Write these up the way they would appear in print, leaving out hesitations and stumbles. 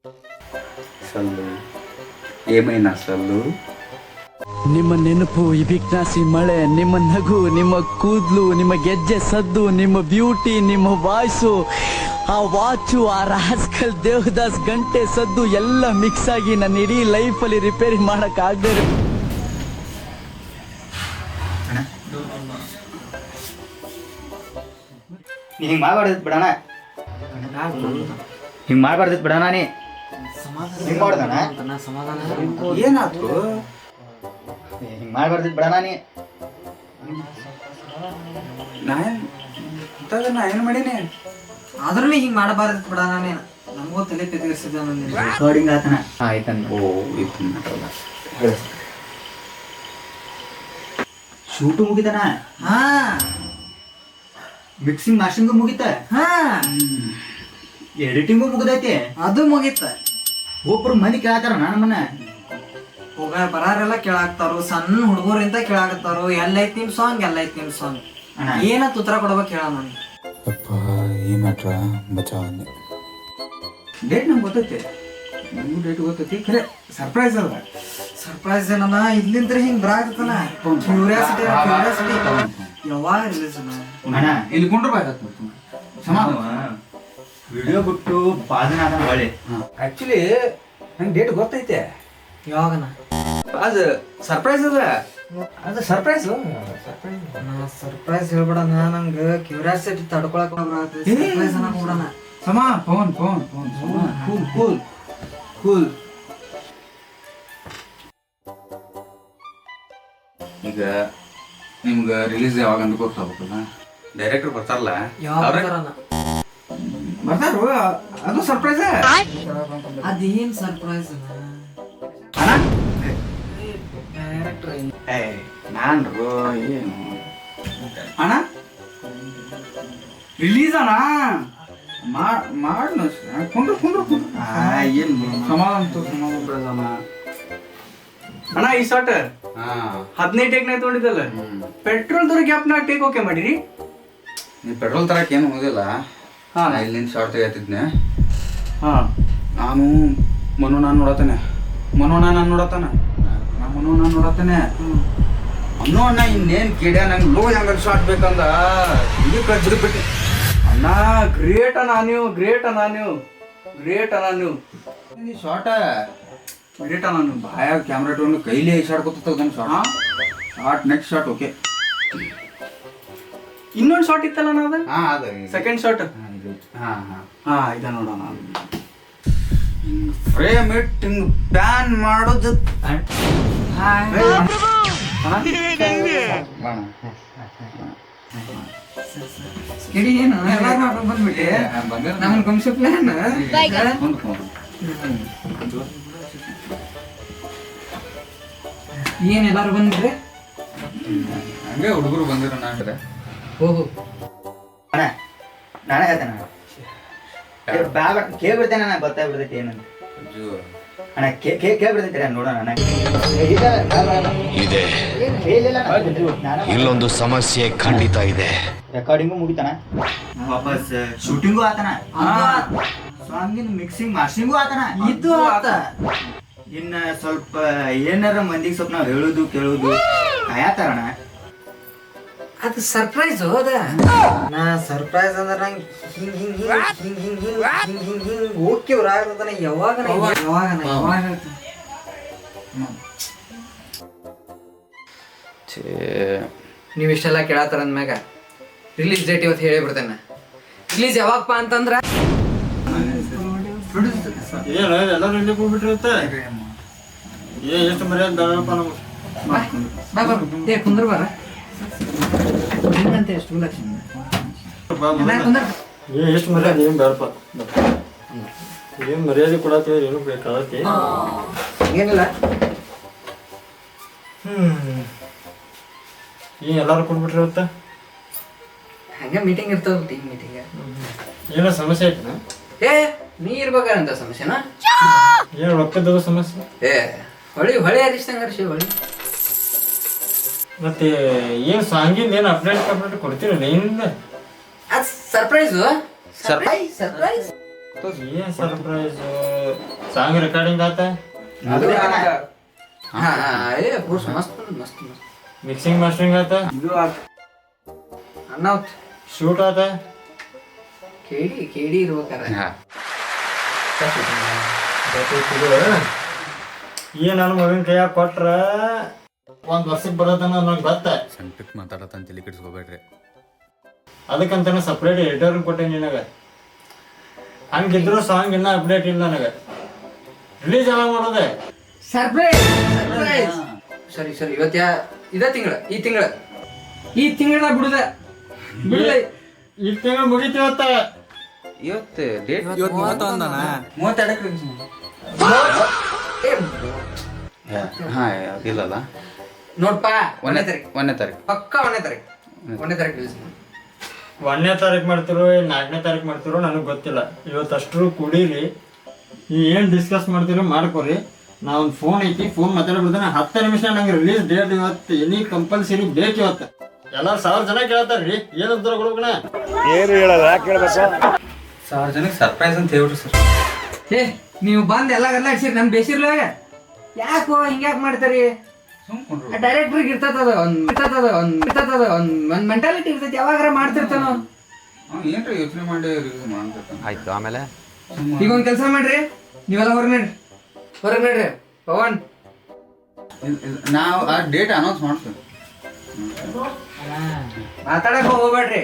అసలు ఏమైనా అసలు ನಿಮ್ಮ ನೆನಪು ಈ ಬಿಗ್ನಾಸಿ ಮಳೆ, ನಿಮ್ಮ ನಗು, ನಿಮ್ಮ ಕೂದಲು, ನಿಮ್ಮ ಗೆಜ್ಜೆ ಸದ್ದು, ನಿಮ್ಮ ಬ್ಯೂಟಿ, ನಿಮ್ಮ ವಾಯ್ಸು, ಆ ವಾಚು, ಆ ರಾಸ್ಕಲ್ ದೇವದಾಸ್ ಗಂಟೆ ಸದ್ದು ಎಲ್ಲ ಮಿಕ್ಸ್ ಆಗಿ ನನ್ನ ಇಡೀ ಲೈಫಲ್ಲಿ ರಿಪೇರಿ ಮಾಡಕ್ ಆಗದೆ ನೀ ಹಿಂಗೆ ಮಾಡಬಾರ್ದಿತ್ತು ಬಿಡಣ, ಹಿಂಗೆ ಮಾಡಬಾರ್ದಿತ್ತು ಬಿಡಣ. ನೀ ಹಿಂಗೆ ಮಾಡ್ದಣ ಏನಾಯ್ತು? ಹಿಂಗೆ ಮಾಡಬಾರ್ದಿತ್ತು ಬಿಡಣ. ನೀ ನಾ ಏನು ಮಾಡೀನಿ ಆದ್ರೂ ಹಿಂಗ್ ಮಾಡಬಾರ್ದು ಬಿಡ ನಾನೇನು ನಮಗೂ ತಲೆ ತೆಗೆಸಿದ್ದ ರೆಕಾರ್ಡಿಂಗ್ ಆತನ ಆಯ್ತಂದ. ಓ ಇದು ಶೂಟು ಮುಗಿತನ, ಹಾ ಮಿಕ್ಸಿಂಗ್ ಮಾಸ್ಟರಿಂಗು ಮುಗಿತ, ಹಾ ಎಡಿಟಿಂಗು ಮುಗಿದೈತಿ, ಅದು ಮುಗೀತ. ಒಬ್ರು ಮಂದಿ ಕೇಳತ್ತಾರ ನಮ್ಮನ್ನ, ಹೋಗ ಬರಾರೆಲ್ಲ ಕೇಳಾಕ್ತಾರು, ಸಣ್ಣ ಹುಡುಗರಿಂದ ಕೇಳಾಕತ್ತಾರು, ಎಲ್ಲೈತ್ ನಿಮ್ ಸಾಂಗ್, ಎಲ್ಲೈತ್ ನಿಮ್ ಸಾಂಗ್, ಏನಂತ ಉತ್ತರ ಕೊಡ್ಬೇಕು ಹೇಳ ನಾನು. ಅಪ್ಪ ಈ ಮ್ಯಾಟ್ರ ಬಚಾವನ್ನಿ. ಡೇಟ್ ನಮ್ಗೆ ಗೊತ್ತೈತಿ, ನಮಗೂ ಡೇಟ್ ಗೊತ್ತೈತಿ, ಖರೆ ಸರ್ಪ್ರೈಸ್ ಅಲ್ಲ. ಸರ್ಪ್ರೈಸ್ ಏನನ ಇಲ್ಲಿಂದ್ರ ಹಿಂಗ್ ಬರಾಕತ್ತಾನ, ಕ್ಯೂರಿಯಾಸಿಟಿ ಕ್ಯೂರಿಯಾಸಿಟಿ. ಯಾವಾಗ ರಿಲೀಸ್ ಅಣ್ಣ ಇಲ್ಲಿ ಕುಂಡ್ರಬೇಕಾಗ್ತದೆ ವಿಡಿಯೋ ಬಿಟ್ಟು ಬಾದನ ಅದ ಹೊಳೆ. ಆಕ್ಚುಲಿ ನಂಗೆ ಡೇಟ್ ಗೊತ್ತೈತೆ, ಯಾವಾಗನ ಅದು ಸರ್ಪ್ರೈಸ್ ಅದ, ಅದು ಸರ್ಪ್ರೈಸ್ ಸರ್ಪ್ರೈಸ್ ಹೇಳ್ಬಿಡ. ನಂಗೆ ಕ್ಯೂರಿಯಾಸಿಟಿ ತಡ್ಕೊಳಕ್ ಸರ್ಪ್ರೈಸ್ ಅನ್ನಕ್ ಬಿಡಣ. ಸಮ phone phone phone cool cool cool. ಈಗ ನಿಮ್ಗೆ ರಿಲೀಸ್ ಯಾವಾಗ ಅಂತ ಗೊತ್ತಾಗಬೇಕಲ್ಲ, ಡೈರೆಕ್ಟರ್ ಬರ್ತಾರಲ್ಲ ಯಾವಾಗ ಬರ್ತಾರು, ಅದು ಸರ್ಪ್ರೈಸ್. ಅದೇನ್ ಸರ್ಪ್ರೈಸ್ ಡೈರೆಕ್ಟರ್ ನಾನ್ರು ಏನು ಅಣ್ಣ ರಿಲೀಸ್ ಅಣ್ಣ ಮಾಡ ಕುಂಡ್ರು ಕುಂಡ್ರು ಕುಂಡ್ರು ಏನು ಸಮಾಧಾನ ಸಮಾಧಾನ ಅಣ್ಣ ಈ ಶಾರ್ಟ್ 15 ಟೇಕ್ ನಾಗ ತಗೊಂಡಿದ್ದಲ್ಲ, ಪೆಟ್ರೋಲ್ ದರ ಗ್ಯಾಪ್ ನಾಗ ಟೇಕ್ ಓಕೆ ಮಾಡಿರಿ. ನೀ ಪೆಟ್ರೋಲ್ ತರಕ್ಕೆ ಏನು ಹೋದಿಲ್ಲ, ಇಲ್ಲಿಂದ ಶಾರ್ಟ್ ತೆಗಿತಿದ್ನೆ. ನಾನು ಮನು ನಾನು ನೋಡತ್ತಾನೆ, ಅನ್ನೋ ಅಣ್ಣ ಇನ್ನೇನು ಕಿಡ್ಯ ನಂಗೆ ಲೋ ಹ್ಯಾಂಗಲ್ ಶಾರ್ಟ್ ಬೇಕಂದ ಹಿಂಗೆ ಕಜ್ರಿ ಬಿಟ್ಟು. ಅಣ್ಣ ಗ್ರೇಟ್ ಅಣ್ಣ ನೀವು, ಗ್ರೇಟ್ ಅಣ್ಣ ನೀವು, ಗ್ರೇಟ್ ಅಣ್ಣ ನೀವು. ಶಾರ್ಟ ಗ್ರೇಟ್ ಅಣ್ಣ ನೀವು, ಬಾಯ ಕ್ಯಾಮ್ರಾ ಇಟ್ಕೊಂಡು ಕೈಲೇ short short next short okay. ಇನ್ನೊಂದು ಶಾರ್ಟ್ ಇತ್ತಲ್ಲ ಅಣ್ಣ ಅದ, ಹಾಂ ಅದು ಸೆಕೆಂಡ್ ಶಾರ್ಟ್. ಹಾಂ ಇದ ನೋಡೋಣ. ಹಿಂಗೆ ಫ್ರೇಮ್ ಇಟ್ಟು ಹಿಂಗೆ ಪ್ಯಾನ್ ಮಾಡೋದು ಸ್ಕಿಡಿ ಏನು ಎಲ್ಲಾರು ಮಾಡ್ಕೊಂಡ್ ಬಂದ್ಬಿಟ್ಟೆ. ನಮ್ಮನ್ ವಂಶ ಪ್ಲಾನ್ ಏನ್ ಎಲ್ಲಾರು ಬಂದ್ಬಿಟ್ರೆ ಹಂಗೆ ಹುಡುಗರು ಬಂದಿರೋ ನಾಡ್ರೆ ಹೋಗು ಅಣ್ಣ ನಾನೇ ಹೇಳ್ತೇನೆ ಬ್ಯಾಗ ಕೇಳ್ಬಿಡ್ತೇನೆ, ನನಗೆ ಗೊತ್ತಾಗ್ಬಿಡ್ತೈತಿ ಏನಂತ. ಅಣ್ಣ ಕೇಳ್ಬಿಡ್ತೈತಿ ನೋಡೋಣ. ಇದೆ, ಇಲ್ಲೊಂದು ಸಮಸ್ಯೆ ಖಂಡಿತ ಇದೆ. ರೆಕಾರ್ಡಿಂಗು ಮುಗಿತಾನ, ವಾಪಸ್ ಶೂಟಿಂಗು ಆತನ, ಸಾಂಗಿನ ಮಿಕ್ಸಿಂಗ್ ಮಾಸ್ಟರಿಂಗು ಆತನ, ಇದು ಆತ. ಇನ್ನ ಸ್ವಲ್ಪ ಏನಾರ ಮಂದಿಗೆ ಸ್ವಲ್ಪ ನಾವು ಹೇಳುದು ಕೇಳುದು ಕಾಯತಾರಣ. ಅದು ಸರ್ಪ್ರೈಸ್ ಅದ. ನಾ ಸರ್ಪ್ರೈಸ್ ಅಂದ್ರೆ ನಂಗೆ ಹಿಂಗ್ ಹಿಂಗ್ ಹಿಂಗ್ ಹಿಂಗ್ ಹಿಂಗ್ ಹಿಂಗ್ ಹಿಂಗ್ ಹಿಂಗ್ ಓಕೆ ಬರಾಗದನ. ಯಾವಾಗ ನೀವು ಇಷ್ಟೆಲ್ಲ ಕೇಳತ್ತಾರ ಅಂದ್ಮ್ಯಾಗ ರಿಲೀಸ್ ಡೇಟ್ ಇವತ್ತು ಹೇಳಿ ಬಿಡ್ತೇನೆ. ರಿಲೀಸ್ ಯಾವಾಗಪ್ಪ ಅಂತಂದ್ರ ಏನು ಎಲ್ಲರೂ ಇಲ್ಲಿ ಹೋಗ್ಬಿಟ್ಟಿರುತ್ತೆ, ಎಷ್ಟು ಮರ್ಯಾದೆ ಕುಂದ್ರ ಬಾರ ಹಿಂಗಂತ ಎಷ್ಟು ಲಕ್ಷ ಎಷ್ಟು ಮರ್ಯಾದೆ ಏನು ಬೇಡಪ್ಪ, ಏನು ಮರ್ಯಾದೆ ಕೊಡತ್ತೆ ಏನು ಬೇಕಾಗತ್ತೆ ಏನಿಲ್ಲ. ಏನು ಎಲ್ಲರೂ ಕೊಡ್ಬಿಟ್ಟಿರುತ್ತೆ. ಹಂಗೆ ಮೀಟಿಂಗ್ ಇರ್ತಾವ, ಟೀಮ್ ಮೀಟಿಂಗ್. ಏನೋ ಸಮಸ್ಯೆ ಆಯ್ತನ? ಏ ನೀ ಇರ್ಬೇಕಾರಂತ ಸಮಸ್ಯೆನಾ? ಏನು ರೊಕ್ಕದ ಸಮಸ್ಯೆ? ಏ ಹೊಳಿ ಹರಿಸ್ತಂಗ ಹರ್ಷಿ ಹೊಳಿ. ಮತ್ತೆ ಏನು ಸಾಂಗಿಂದ ಏನು ಅಪ್ಡೇಟ್ ಕೊಡ್ತೀರಲ್ಲ ಏನಿಲ್ಲ? ಅದು ಸರ್ಪ್ರೈಸು. ಸರ್ಪ್ರೈಸ್ ಏನ್ ಸರ್ಪ್ರೈಸ್ ಸಾಂಗ್ ರೆಕಾರ್ಡಿಂಗ್ ಆತ ಅದು ಹಾ ಏ ಪುರುಷ ಮಸ್ತ್ ಮಸ್ತ್ ಮಸ್ತ್ ಮಿಕ್ಸಿಂಗ್ ಮಾಸ್ಟರಿಂಗ್ ಆತ ಇದು ಆತ್. ಅನ್ನಾವತ್ ಶೂಟ್ ಆತ ಕೇಡಿ ಇರ್ಬೇಕಾರ ಏನ್ ನನ್ನ ಮಗನ ಕೈಯಾಗ ಕೊಟ್ರ ಒಂದ್ ವರ್ಷಕ್ಕೆ ಬರೋದನ್ನ ನಂಗೆ ಗೊತ್ತ. ಸೆಂಟ್ರಿಕ್ ಮಾತಾಡತ್ತಂತ ತಲೆ ಕೆಡಿಸ್ಕೋಬೇಡ್ರಿ. ಅದಕ್ಕಂತಾನೆ ಸಪ್ರೇಟ್ ಎಡಿಟರ್ ಕೊಟ್ಟೆ ನಿನಗ. ಹಂಗಿದ್ರು ಸಾಂಗ್ ಇನ್ನ ಅಪ್ಡೇಟ್ ಇಲ್ಲ ನನಗೆ. ರಿಲೀಸ್ ಎಲ್ಲ ಮಾಡೋದೆ ಸರ್ಪ್ರೈಸ್ ಸರ್ಪ್ರೈಸ್. ಸರಿ ಇವತ್ತು ಇದ ತಿಂಗಳ ಈ ತಿಂಗಳ ಬಿಡುದ ಈ ತಿಂಗಳು ಮುಗಿತೀವತ್ತ. ಇವತ್ತು ಡೇಟ್ 32 ಹಾ ಅದಿಲ್ಲಲ್ಲ ನೋಡ್ಪ 1ನೇ ತಾರೀಕು ಪಕ್ಕ 1ನೇ ತಾರೀಕು ರಿಲೀಸ್. 1ನೇ ತಾರೀಕು ಮಾಡ್ತಿರೋ 4ನೇ ತಾರೀಕು ಮಾಡ್ತಿರೋ ನನಗೆ ಗೊತ್ತಿಲ್ಲ. ಇವತ್ತಷ್ಟು ಕುಡೀರಿ, ನೀವು ಏನು ಡಿಸ್ಕಸ್ ಮಾಡ್ತಿರೋ ಮಾಡ್ಕೊರಿ. ನಾ ಒಂದು ಫೋನ್ ಐತಿ, ಫೋನ್ ಮಾತಾಡ್ಬಿಡ್ತಾನೆ. 10 ನಿಮಿಷ ನಂಗೆ ರಿಲೀಸ್ ಡೇಟ್ ಇವತ್ತು ಎನಿ ಕಂಪಲ್ಸರಿ ಬೇಕು. ಇವತ್ತು ಎಲ್ಲ 1000 ಜನ ಕೇಳ್ತಾರ್ರಿ, ಏನಂತಾರ ಕೊಡ್ಬೇಕಣ? ಏನು ಹೇಳಲ್ಲ, ಯಾಕೆ ಕೇಳ್ಬೇಕು? 1000 ಜನಕ್ಕೆ ಸರ್ಪ್ರೈಸ್ ಅಂತ ಹೇಳ್ಬಿಟ್ರಿ ಸರ್. ಏ ನೀವು ಬಂದು ಎಲ್ಲ ಗಲ್ಲಾಡ್ಸಿರಿ, ನಮ್ ಬೇಸಿರ್ಲ ಯಾಕೋ ಹಿಂಗ್ಯಾಕ್ ಮಾಡ್ತಾರಿ? ಡೈರೆಕ್ಟ್ರಿಗೆ ಇರ್ತದ ಒಂದ್ ಮೆಂಟಾಲಿಟಿ ಇರ್ತೈತಿ, ಯಾವಾಗಾರ ಮಾಡ್ತಿರ್ತಾನೋ. ಏನ್ರಿ ಯೋಚನೆ ಮಾಡಿ ರಿಲೀಸ್ ಮಾಡ್ಬೇಕು. ಆಯ್ತು, ಆಮೇಲೆ ಈಗ ಒಂದ್ ಕೆಲಸ ಮಾಡ್ರಿ, ನೀವೆಲ್ಲ ಹೊರಗೆ ನಡ್ರಿ ಪವನ್. ನಾವು ಆ ಡೇಟ್ ಅನೌನ್ಸ್ ಮಾಡ್ತೀವಿ. ಮಾತಾಡಕ್ ಹೋಗ್ಬೇಡ್ರಿ,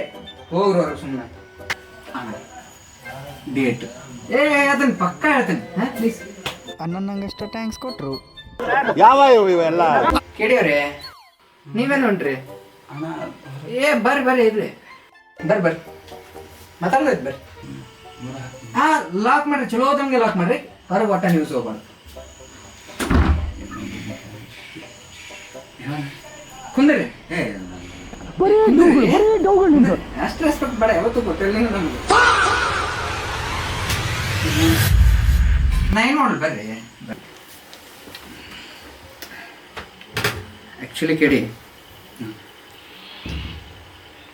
ಹೋಗ್ರಿ ಅವ್ರ ಸುಮ್ಮನೆ. ಡೇಟ್ ಅದನ್ನ ಪಕ್ಕ ಹೇಳ್ತೇನೆ ಪ್ಲೀಸ್. ಅನ್ನಂಗಷ್ಟ ಟ್ಯಾಂಕ್ಸ್ ಕೊಟ್ರು. ಯಾವ ಇವೆಲ್ಲ ಕೇಳಿವ್ರಿ ನೀವೇನು ಹೊಂಟ್ರಿ? ಬರ್ರಿ ಇರ್ರಿ, ಬರ್ರಿ ಮಾತಾಡ್ದೈತಿ ಬರ್ರಿ. ಹಾ ಲಾಕ್ ಮಾಡ್ರಿ, ಚಲೋ ಹೋದಂಗೆ ಲಾಕ್ ಮಾಡ್ರಿ. ಹೊರಗೆ ಒಟ್ಟ ನ್ಯೂಸ್ ಹೋಗ್ಬಾರ್ದು. ಕುಂದ್ರಿ, ಅಷ್ಟು ರೆಸ್ಪೆಕ್ಟ್ ಬೇಡ, ಯಾವತ್ತೂ ಗೊತ್ತಿಲ್ಲ ನಮ್ಗೆ. ನಾ ಏನು ನೋಡ್ರಿ ಬರ್ರಿ. ಆ್ಯಕ್ಚುಲಿ ಕೇಳಿ,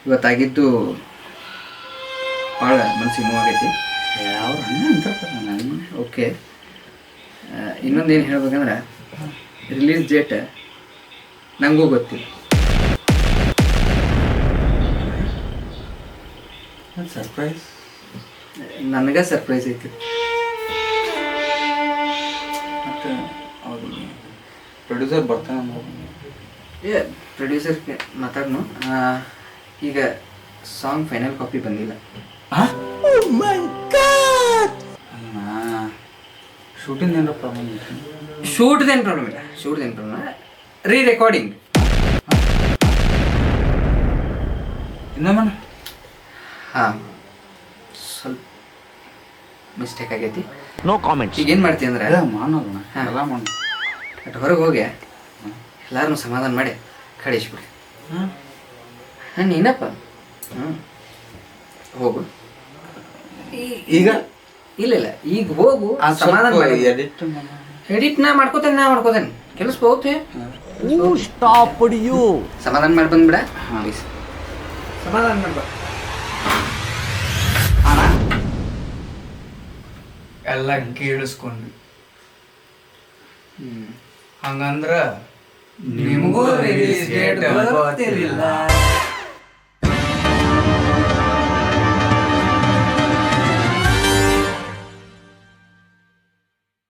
ಇವತ್ತಾಗಿದ್ದು ಭಾಳ ಮನಸ್ಸಿಗೆ ನೋವಾಗೈತಿ. ಅವ್ರು ಹಂಗೆ ಅಂತಿರ್ತಾರೆ ನನಗೆ. ಓಕೆ, ಇನ್ನೊಂದೇನು ಹೇಳ್ಬೇಕಂದ್ರೆ ರಿಲೀಸ್ ಡೇಟ್ ನನಗೂ ಗೊತ್ತಿಲ್ಲ. ಸರ್ಪ್ರೈಸ್ ನನಗೆ ಸರ್ಪ್ರೈಸ್ ಐತಿ. ಮತ್ತು ಅವರು ಪ್ರೊಡ್ಯೂಸರ್ ಬರ್ತಾನೆ. ಏ ಪ್ರೊಡ್ಯೂಸರ್ ಮಾತಾಡ್ನು. ಈಗ ಸಾಂಗ್ ಫೈನಲ್ ಕಾಪಿ ಬಂದಿಲ್ಲ. ಶೂಟಿಂಗ್ ಏನಾರ ಪ್ರಾಬ್ಲಮ್ ಐತಿ? ಶೂಟ್ದೇನು ಪ್ರಾಬ್ಲಮ್ ಇಲ್ಲ. ರೀ ರೆಕಾರ್ಡಿಂಗ್ ಇನ್ನೊಮ್ಮೆ ಹಾಂ, ಸ್ವಲ್ಪ ಮಿಸ್ಟೇಕ್ ಆಗೈತಿ. No comment. ಈಗ ಏನು ಮಾಡ್ತೀವಿ ಅಂದ್ರೆ ಮಾಡೋಣ ಹಾ. ಎಲ್ಲ ಮಾಡೋಣ. ಅಟ್ ಹೊರಗೆ ಹೋಗಿ ಎಲ್ಲಾರನ್ನೂ ಸಮಾಧಾನ ಮಾಡಿ ಕಳಿಸ್ಬಿಡಿ. ಹಾಂ ನೀನಪ್ಪ. ಹೋಗು ಈಗ ಇಲ್ಲ ಈಗ ಹೋಗು, ಸಮಾಧಾನ ಮಾಡಿ. ಎಡಿಟ್ ನಾ ಮಾಡ್ಕೋತೇನೆ ಕೆಲಸ ಹೋಗ್ತೆ. ಸಮಾಧಾನ ಮಾಡಿ ಬಂದ್ಬಿಡ ಪ್ಲೀಸ್. ಸಮಾಧಾನ ಮಾಡ್ಬ. ಎಲ್ಲ ಕೇಳಿಸ್ಕೊಂಡ್ವಿ. ಹಂಗಂದ್ರ ನಿಮಗೂ ರಿಲೀಸ್ ಡೇಟ್ ಗೊತ್ತಿರಲಿಲ್ಲ.